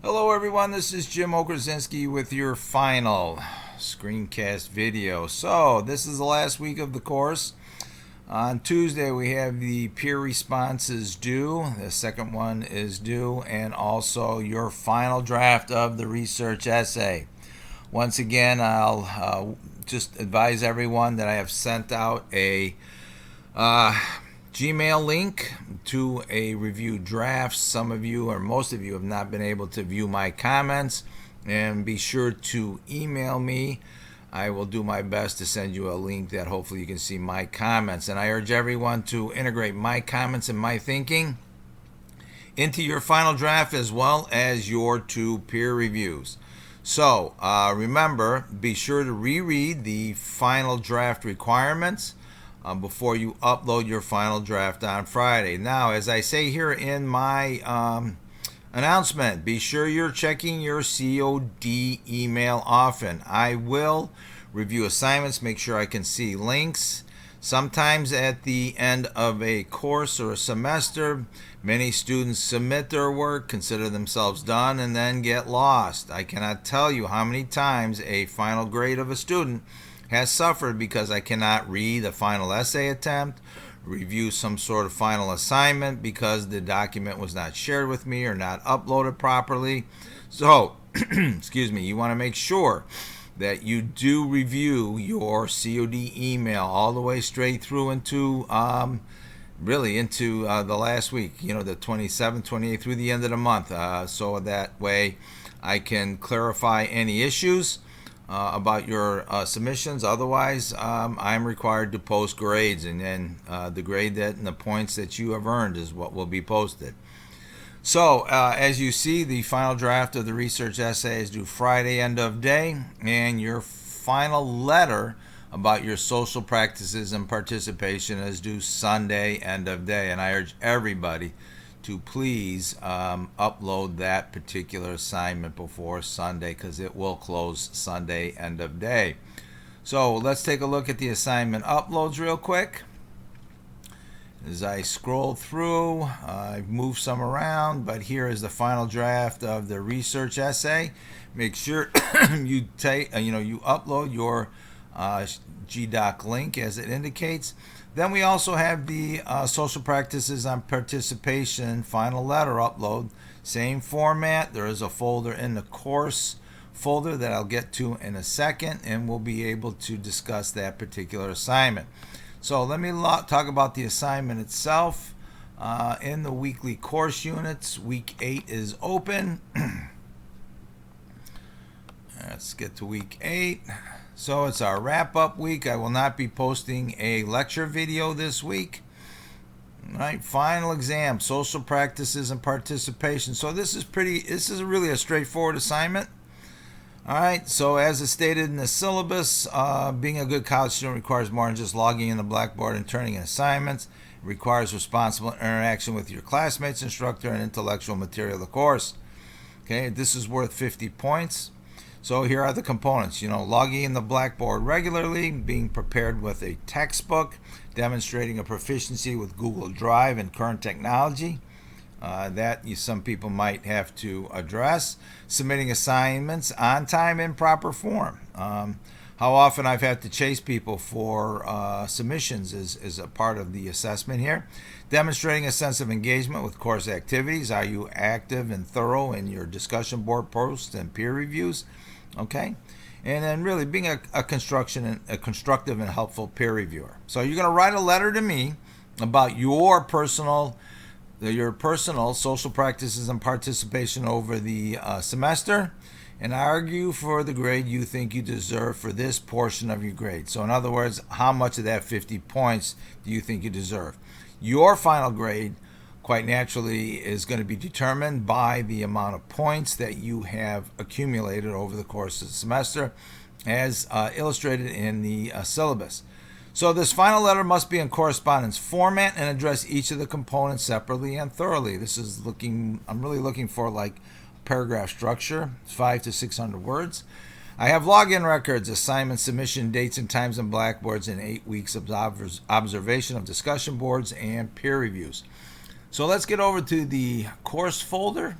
Hello everyone, this is Jim Okerzinski with your final screencast video. So this is the last week of the course. On Tuesday we have the peer responses due, the second one is due, and also your final draft of the research essay. Once again, I'll just advise everyone that I have sent out a Gmail link to a review draft. Some of you or most of you have not been able to view my comments, and be sure to email me. I will do my best to send you a link that hopefully you can see my comments, and I urge everyone to integrate my comments and my thinking into your final draft as well as your two peer reviews. So remember, be sure to reread the final draft requirements before you upload your final draft on Friday. Now, as I say here in my announcement, be sure you're checking your COD email often. I will review assignments, make sure I can see links. Sometimes at the end of a course or a semester, many students submit their work, consider themselves done, and then get lost. I cannot tell you how many times a final grade of a student has suffered because I cannot read a final essay attempt, review some sort of final assignment because the document was not shared with me or not uploaded properly. So, excuse me, you want to make sure that you do review your COD email all the way straight through into really into the last week, the 27th, 28th through the end of the month, so that way I can clarify any issues about your submissions. Otherwise, I'm required to post grades, and then the grade that and the points that you have earned is what will be posted. So as you see, the final draft of the research essay is due Friday end of day, and your final letter about your social practices and participation is due Sunday end of day. And I urge everybody to please upload that particular assignment before Sunday, because it will close Sunday end of day. So let's take a look at the assignment uploads real quick. As I scroll through, I've moved some around, but here is the final draft of the research essay. Make sure you upload your GDoc link as it indicates. Then we also have the social practices on participation final letter upload. Same format. There is a folder in the course folder that I'll get to in a second, and we'll be able to discuss that particular assignment. So let me talk about the assignment itself. In the weekly course units, week 8 is open. Let's get to week 8. So it's our wrap-up week. I will not be posting a lecture video this week. All right, final exam, social practices and participation. So this is really a straightforward assignment. All right, so as is stated in the syllabus, being a good college student requires more than just logging in the Blackboard and turning in assignments. It requires responsible interaction with your classmates, instructor, and intellectual material of the course. Okay, this is worth 50 points. So here are the components. Logging in the Blackboard regularly, being prepared with a textbook, demonstrating a proficiency with Google Drive and current technology. Some people might have to address. Submitting assignments on time in proper form. How often I've had to chase people for submissions is a part of the assessment here. Demonstrating a sense of engagement with course activities. Are you active and thorough in your discussion board posts and peer reviews? Okay. And then really being a constructive and helpful peer reviewer. So you're going to write a letter to me about your personal social practices and participation over the semester, and argue for the grade you think you deserve for this portion of your grade. So in other words, how much of that 50 points do you think you deserve? Your final grade, quite naturally, is going to be determined by the amount of points that you have accumulated over the course of the semester, as illustrated in the syllabus. So this final letter must be in correspondence format and address each of the components separately and thoroughly. I'm really looking for like paragraph structure, 500 to 600 words. I have login records, assignment submission dates and times on Blackboards, and 8 weeks of observation of discussion boards and peer reviews. So let's get over to the course folder.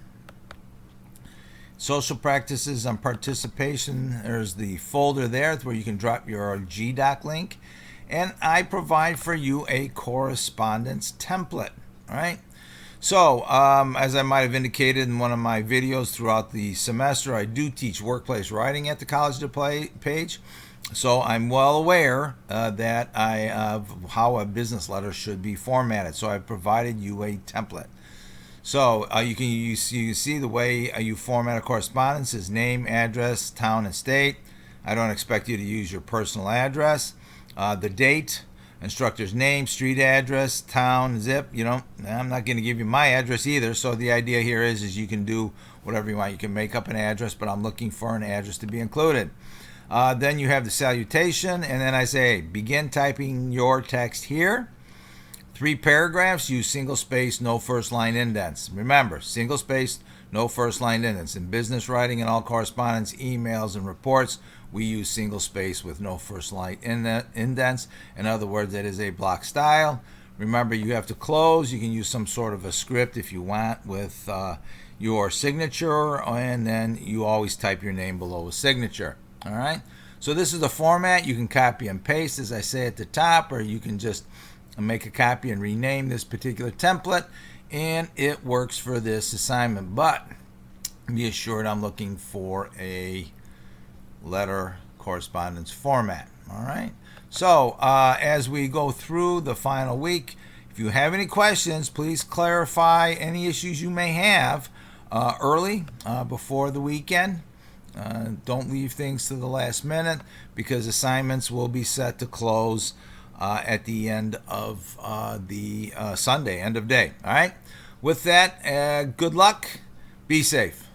Social practices and participation, there's the folder there where you can drop your GDoc link. And I provide for you a correspondence template. All right. So, as I might have indicated in one of my videos throughout the semester, I do teach workplace writing at the College page. So I'm well aware that how a business letter should be formatted. So I've provided you a template. So you see the way you format a correspondence is name, address, town, and state. I don't expect you to use your personal address. The date, instructor's name, street address, town, zip. I'm not going to give you my address either. So the idea here is you can do whatever you want. You can make up an address, but I'm looking for an address to be included. Then you have the salutation, and then I say, begin typing your text here. 3 paragraphs, use single space, no first line indents. Remember, single space, no first line indents. In business writing and all correspondence, emails, and reports, we use single space with no first line indents. In other words, that is a block style. Remember, you have to close. You can use some sort of a script if you want with your signature, and then you always type your name below a signature. All right? So this is the format. You can copy and paste, as I say at the top, or you can just make a copy and rename this particular template, and it works for this assignment. But be assured I'm looking for a letter correspondence format. All right. So as we go through the final week, if you have any questions, please clarify any issues you may have early before the weekend. Don't leave things to the last minute, because assignments will be set to close at the end of the Sunday, end of day. All right. With that, good luck. Be safe.